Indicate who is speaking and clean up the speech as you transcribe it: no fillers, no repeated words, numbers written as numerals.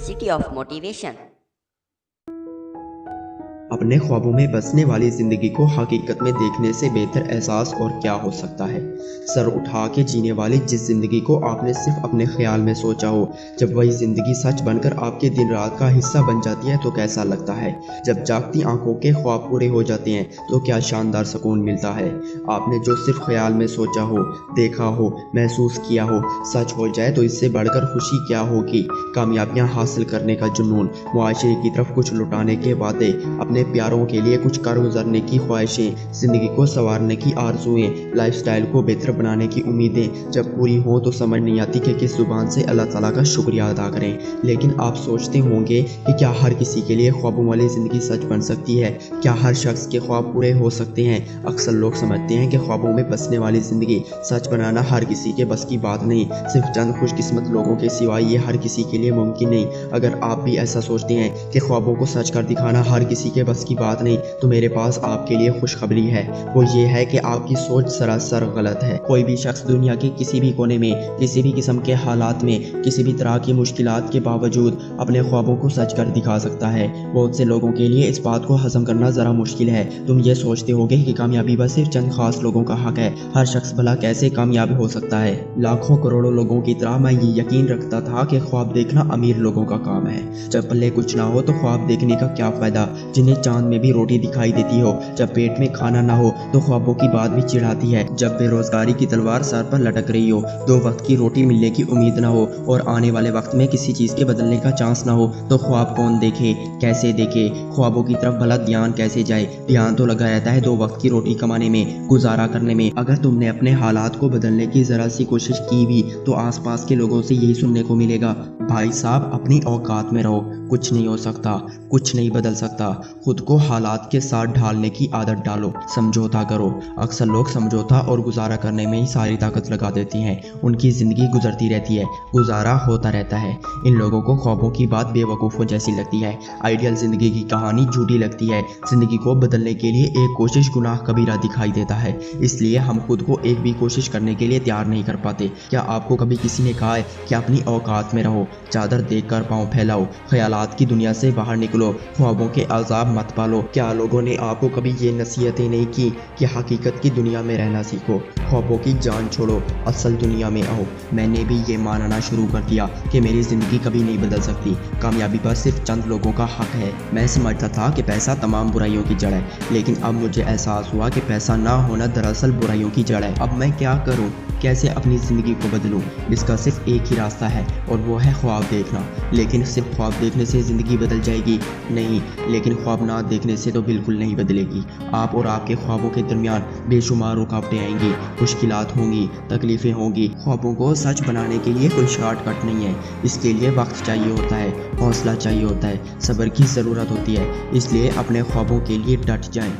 Speaker 1: city of motivation.
Speaker 2: अपने ख्वाबों में बसने वाली ज़िंदगी को हकीकत में देखने से बेहतर एहसास और क्या हो सकता है। सर उठा के जीने वाली जिस ज़िंदगी को आपने सिर्फ अपने ख्याल में सोचा हो, जब वही ज़िंदगी सच बनकर आपके दिन रात का हिस्सा बन जाती है तो कैसा लगता है। जब जागती आंखों के ख्वाब पूरे हो जाते हैं तो क्या शानदार सुकून मिलता है। आपने जो सिर्फ ख्याल में सोचा हो, देखा हो, महसूस किया हो, सच हो जाए तो इससे बढ़कर खुशी क्या होगी। कामयाबियाँ हासिल करने का जुनून, मुआशरे की तरफ कुछ लुटाने के वादे, अपने प्यारों के लिए कुछ कर गुजरने की ख्वाहिशें, ज़िंदगी को संवारने की आरज़ुएं, लाइफस्टाइल को बेहतर बनाने की उम्मीदें जब पूरी हों तो समझ नहीं आती कि किस ज़ुबान से अल्लाह ताला का शुक्रिया अदा करें। लेकिन आप सोचते होंगे कि क्या हर किसी के लिए ख्वाबों वाली ज़िंदगी सच बन सकती है? क्या हर शख्स के ख्वाब पूरे हो सकते हैं? अक्सर लोग समझते हैं कि ख्वाबों में बसने वाली ज़िंदगी सच बनाना हर किसी के बस की बात नहीं, सिर्फ चंद खुशकिस्मत लोगों के सिवाय ये हर किसी के लिए मुमकिन नहीं। अगर आप भी ऐसा सोचते हैं कि ख्वाबों को सच कर दिखाना हर किसी के बस की बात नहीं, तो मेरे पास आपके लिए खुशखबरी है। वो ये है कि आपकी सोच सरासर गलत है। कोई भी शख्स दुनिया के किसी भी कोने में, किसी भी किस्म के हालात में, किसी भी तरह की मुश्किलात के बावजूद अपने ख्वाबों को सच कर दिखा सकता है। बहुत से लोगों के लिए इस बात को हजम करना ज़रा मुश्किल है। तुम ये सोचते होगे कि कामयाबी बस सिर्फ चंद खास लोगों का हक है। हर शख्स भला कैसे कामयाब हो सकता है? लाखों करोड़ों लोगों की तरह मैं ये यकीन रखता था कि ख्वाब देखना अमीर लोगों का काम है। जब पल्ले कुछ ना हो तो ख्वाब देखने का क्या फ़ायदा, जिन्हें चांद में भी रोटी दिखाई देती हो। जब पेट में खाना ना हो तो ख्वाबों की बात भी चिढ़ाती है। जब बेरोजगारी की तलवार सर पर लटक रही हो, 2 वक्त की रोटी मिलने की उम्मीद ना हो और आने वाले वक्त में किसी चीज़ के बदलने का चांस ना हो, तो ख्वाब कौन देखे, कैसे देखे? ख्वाबों की तरफ भला ध्यान कैसे जाए? ध्यान तो लगा रहता है 2 वक्त की रोटी कमाने में, गुजारा करने में। अगर तुमने अपने हालात को बदलने की ज़रा सी कोशिश की भी तो आसपास के लोगों से यही सुनने को मिलेगा, भाई साहब अपनी औकात में रहो, कुछ नहीं हो सकता, कुछ नहीं बदल सकता। खुद को हालात के साथ ढालने की आदत डालो, समझौता करो। अक्सर लोग समझौता और गुजारा करने में ही सारी ताकत लगा देती हैं। उनकी ज़िंदगी गुजरती रहती है, गुजारा होता रहता है। इन लोगों को ख्वाबों की बात बेवकूफ़ों जैसी लगती है, आइडियल ज़िंदगी की कहानी झूठी लगती है। ज़िंदगी को बदलने के लिए एक कोशिश गुनाह कबीरा दिखाई देता है, इसलिए हम खुद को एक भी कोशिश करने के लिए तैयार नहीं कर पाते। क्या आपको कभी किसी ने कहा है कि अपनी औकात में रहो, चादर देखकर पाँव फैलाओ, ख्यालात की दुनिया से बाहर निकलो, ख्वाबों के अज़ाब मत पालो? क्या लोगों ने आपको कभी ये नसीहतें नहीं की कि हकीकत की दुनिया में रहना सीखो, ख्वाबों की जान छोड़ो, असल दुनिया में आओ? मैंने भी ये मानना शुरू कर दिया कि मेरी ज़िंदगी कभी नहीं बदल सकती, कामयाबी बस सिर्फ चंद लोगों का हक है। मैं समझता था कि पैसा तमाम बुराइयों की जड़ है, लेकिन अब मुझे एहसास हुआ कि पैसा ना होना दरअसल बुराइयों की जड़ है। अब मैं क्या करूँ, कैसे अपनी ज़िंदगी को बदलूँ? इसका सिर्फ एक ही रास्ता है और वो है ख्वाब देखना। लेकिन सिर्फ ख्वाब देखने से ज़िंदगी बदल जाएगी? नहीं, लेकिन ख्वाब ना देखने से तो बिल्कुल नहीं बदलेगी। आप और आपके ख्वाबों के दरमियान बेशुमार रुकावटें आएंगी, मुश्किलात होंगी, तकलीफ़ें होंगी। ख्वाबों को सच बनाने के लिए कोई शॉर्टकट नहीं है। इसके लिए वक्त चाहिए होता है, हौसला चाहिए होता है, सब्र की ज़रूरत होती है। इसलिए अपने ख्वाबों के लिए डट जाएं।